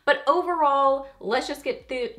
But overall, let's just get through.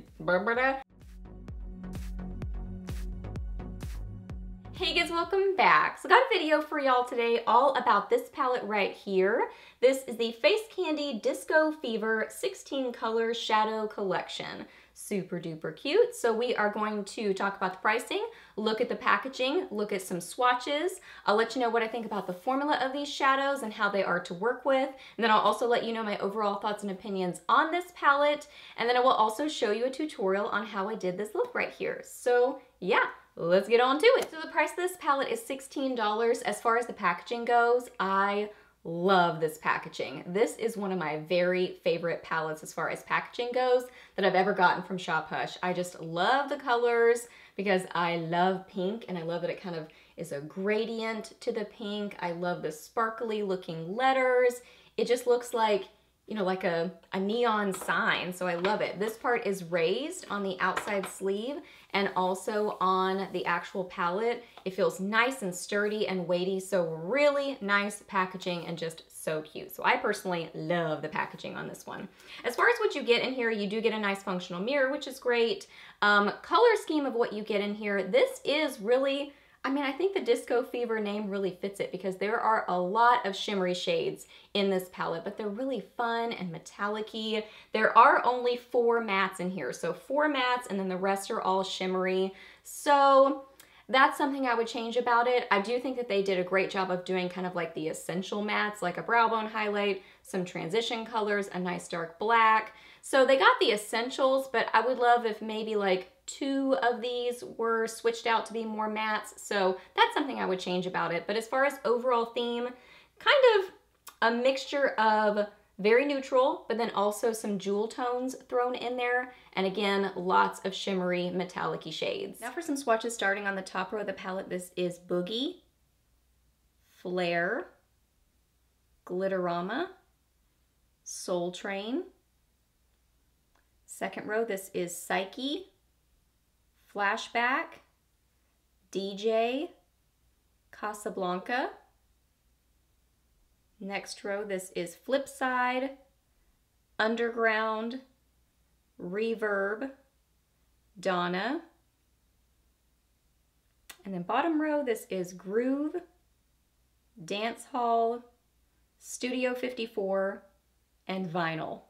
Hey guys, welcome back. So I got a video for y'all today all about this palette right here. This is the Face Candy Disco Fever 16 Color Shadow Collection. Super duper cute. So we are going to talk about the pricing, look at the packaging, look at some swatches. I'll let you know what I think about the formula of these shadows and how they are to work with. And then I'll also let you know my overall thoughts and opinions on this palette. And then I will also show you a tutorial on how I did this look right here. So yeah. Let's get on to it. So the price of this palette is $16. As far as the packaging goes, I love this packaging. This is one of my very favorite palettes as far as packaging goes that I've ever gotten from Shop Hush. I just love the colors because I love pink and I love that it kind of is a gradient to the pink. I love the sparkly looking letters. It just looks like, you know, like a neon sign, so I love it. This part is raised on the outside sleeve and also on the actual palette. It feels nice and sturdy and weighty, so really nice packaging and just so cute. So I personally love the packaging on this one. As far as what you get in here, you do get a nice functional mirror, which is great. Color scheme of what you get in here, this is really, I mean, I think the Disco Fever name really fits it because there are a lot of shimmery shades in this palette, but they're really fun and metallic-y. There are only 4 mattes in here, so 4 mattes and then the rest are all shimmery. So that's something I would change about it. I do think that they did a great job of doing kind of like the essential mattes, like a brow bone highlight, some transition colors, a nice dark black. So they got the essentials, but I would love if maybe like 2 of these were switched out to be more mattes. So that's something I would change about it. But as far as overall theme, kind of a mixture of very neutral, but then also some jewel tones thrown in there. And again, lots of shimmery metallic-y shades. Now for some swatches starting on the top row of the palette, this is Boogie, Flare, Glitterama, Soul Train. Second row, this is Psyche, Flashback, DJ, Casablanca. Next row, this is Flipside, Underground, Reverb, Donna. And then bottom row, this is Groove, Dance Hall, Studio 54, and Vinyl.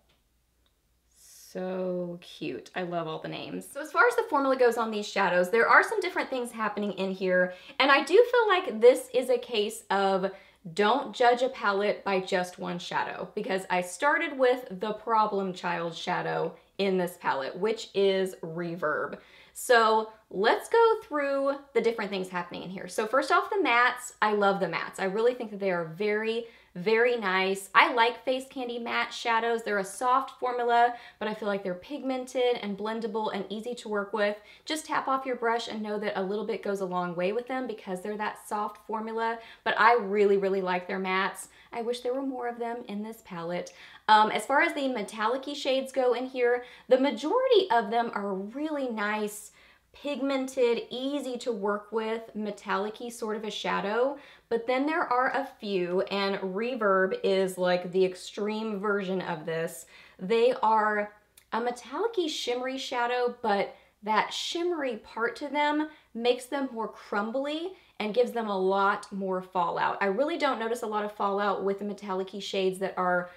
So cute. I love all the names. So as far as the formula goes on these shadows, there are some different things happening in here. And I do feel like this is a case of don't judge a palette by just one shadow, because I started with the problem child shadow in this palette, which is Reverb. So let's go through the different things happening in here. So first off, the mattes. I love the mattes. I really think that they are very, very nice. I like Face Candy matte shadows. They're a soft formula, but I feel like they're pigmented and blendable and easy to work with. Just tap off your brush and know that a little bit goes a long way with them because they're that soft formula, but I really, really like their mattes. I wish there were more of them in this palette. As far as the metallic-y shades go in here, the majority of them are really nice, pigmented, easy to work with, metallic-y sort of a shadow. But then there are a few, and Reverb is like the extreme version of this. They are a metallic-y shimmery shadow, but that shimmery part to them makes them more crumbly and gives them a lot more fallout. I really don't notice a lot of fallout with the metallic-y shades that are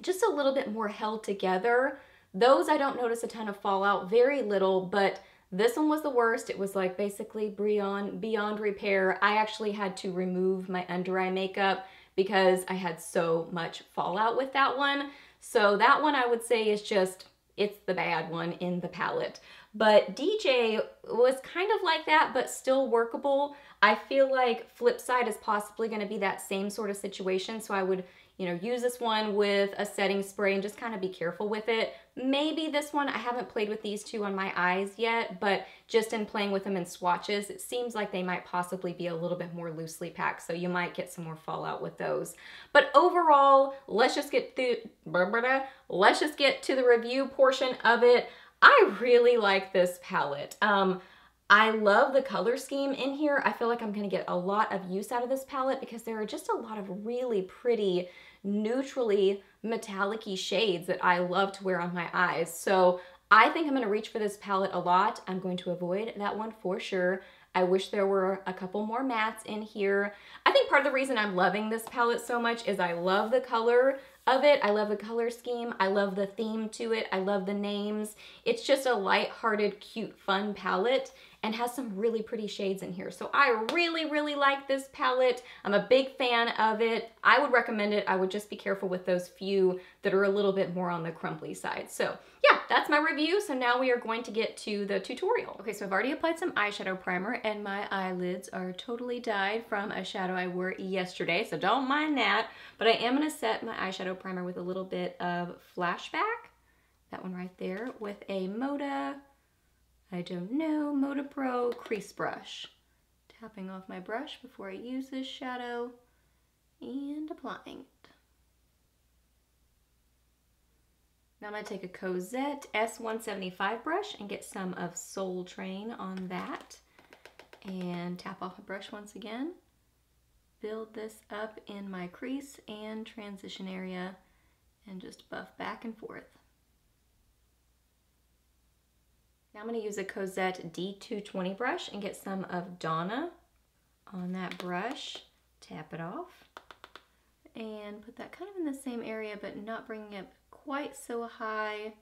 just a little bit more held together. Those I don't notice a ton of fallout, very little, but this one was the worst. It was like basically beyond repair. I actually had to remove my under eye makeup because I had so much fallout with that one. So that one I would say is just, it's the bad one in the palette. But DJ was kind of like that, but still workable. I feel like Flipside is possibly going to be that same sort of situation, so I would, you know, use this one with a setting spray and just kind of be careful with it. Maybe this one, I haven't played with these two on my eyes yet, but just in playing with them in swatches, it seems like they might possibly be a little bit more loosely packed, so you might get some more fallout with those. But overall, let's just get to the review portion of it. I really like this palette. I love the color scheme in here. I feel like I'm gonna get a lot of use out of this palette because there are just a lot of really pretty, neutrally metallic-y shades that I love to wear on my eyes. So I think I'm gonna reach for this palette a lot. I'm going to avoid that one for sure. I wish there were a couple more mattes in here. I think part of the reason I'm loving this palette so much is I love the color of it. I love the color scheme. I love the theme to it. I love the names. It's just a light-hearted, cute, fun palette and has some really pretty shades in here. So I really, really like this palette. I'm a big fan of it. I would recommend it. I would just be careful with those few that are a little bit more on the crumbly side. So yeah, that's my review. So now we are going to get to the tutorial. Okay, so I've already applied some eyeshadow primer and my eyelids are totally dyed from a shadow I wore yesterday, so don't mind that. But I am gonna set my eyeshadow primer with a little bit of Flashback, that one right there, with a Moda, I don't know, Moda Pro crease brush. Tapping off my brush before I use this shadow and applying it. Now I'm going to take a Cozette S175 brush and get some of Soul Train on that and tap off the brush once again. Build this up in my crease and transition area and just buff back and forth. Now I'm going to use a Cozette D220 brush and get some of Donna on that brush. Tap it off and put that kind of in the same area but not bringing it quite so high,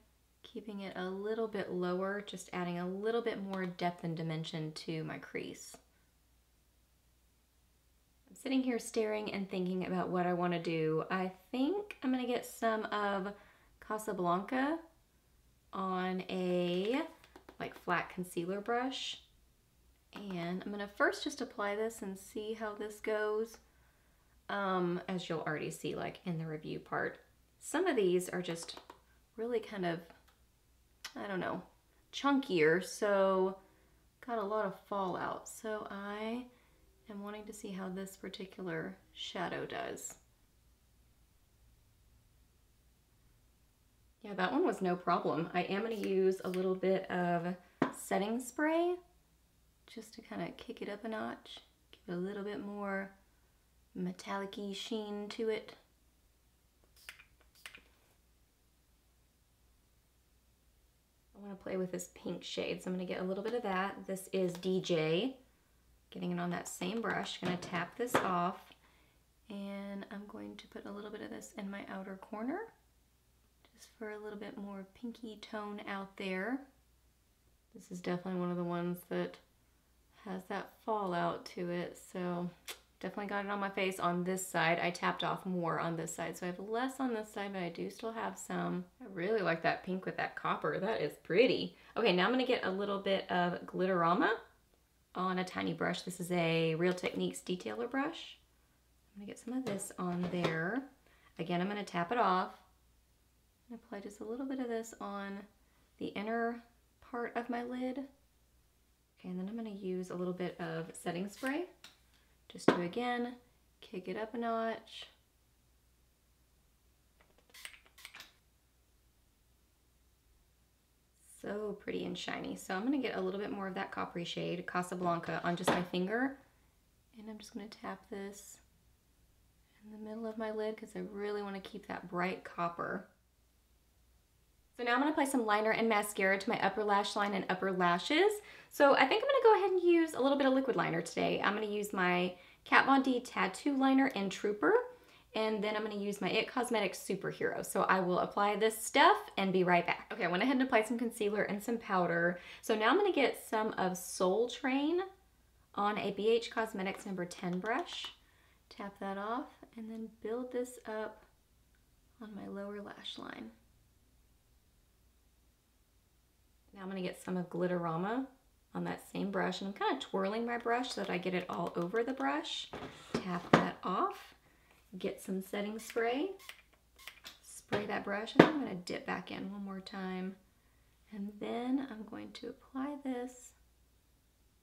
keeping it a little bit lower, just adding a little bit more depth and dimension to my crease. I'm sitting here staring and thinking about what I want to do. I think I'm going to get some of Casablanca on a flat concealer brush, and I'm going to first just apply this and see how this goes. As you'll already see in the review part, some of these are just really kind of, I don't know, chunkier, so got a lot of fallout. So I am wanting to see how this particular shadow does. Yeah, that one was no problem. I am going to use a little bit of setting spray just to kind of kick it up a notch, give it a little bit more metallic-y sheen to it. I want to play with this pink shade, so I'm going to get a little bit of that. This is DJ. Getting it on that same brush. I'm going to tap this off, and I'm going to put a little bit of this in my outer corner, just for a little bit more pinky tone out there. This is definitely one of the ones that has that fallout to it, so definitely got it on my face on this side. I tapped off more on this side, so I have less on this side, but I do still have some. I really like that pink with that copper. That is pretty. Okay, now I'm going to get a little bit of Glitterama on a tiny brush. This is a Real Techniques detailer brush. I'm going to get some of this on there. Again, I'm going to tap it off and apply just a little bit of this on the inner part of my lid. Okay, and then I'm going to use a little bit of setting spray just to, again, kick it up a notch. So pretty and shiny. So I'm going to get a little bit more of that coppery shade, Casablanca, on just my finger. And I'm just going to tap this in the middle of my lid because I really want to keep that bright copper. So now I'm going to apply some liner and mascara to my upper lash line and upper lashes. So I think I'm going to go ahead and use a little bit of liquid liner today. I'm going to use my Kat Von D Tattoo Liner in Trooper, and then I'm going to use my IT Cosmetics Superhero. So I will apply this stuff and be right back. Okay, I went ahead and applied some concealer and some powder. So now I'm going to get some of Soul Train on a BH Cosmetics number 10 brush. Tap that off and then build this up on my lower lash line. Now I'm going to get some of Glitterama on that same brush, and I'm kind of twirling my brush so that I get it all over the brush. Tap that off, get some setting spray, spray that brush, and I'm going to dip back in one more time. And then I'm going to apply this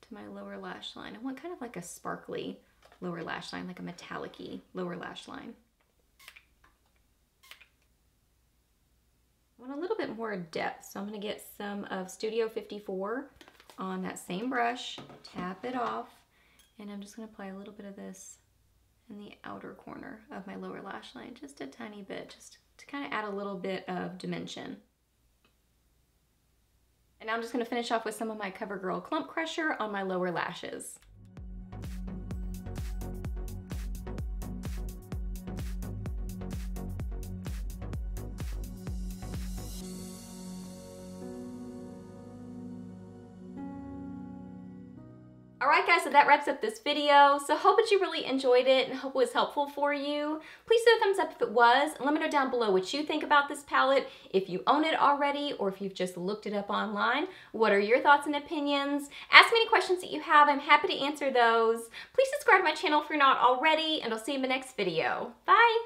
to my lower lash line. I want kind of like a sparkly lower lash line, like a metallic-y lower lash line. I want a little bit more depth, so I'm going to get some of Studio 54 on that same brush, tap it off, and I'm just going to apply a little bit of this in the outer corner of my lower lash line, just a tiny bit, just to kind of add a little bit of dimension. And now I'm just going to finish off with some of my CoverGirl Clump Crusher on my lower lashes. Alright guys, so that wraps up this video. So hope that you really enjoyed it and hope it was helpful for you. Please do a thumbs up if it was, and let me know down below what you think about this palette, if you own it already or if you've just looked it up online. What are your thoughts and opinions? Ask me any questions that you have, I'm happy to answer those. Please subscribe to my channel if you're not already, and I'll see you in the next video. Bye!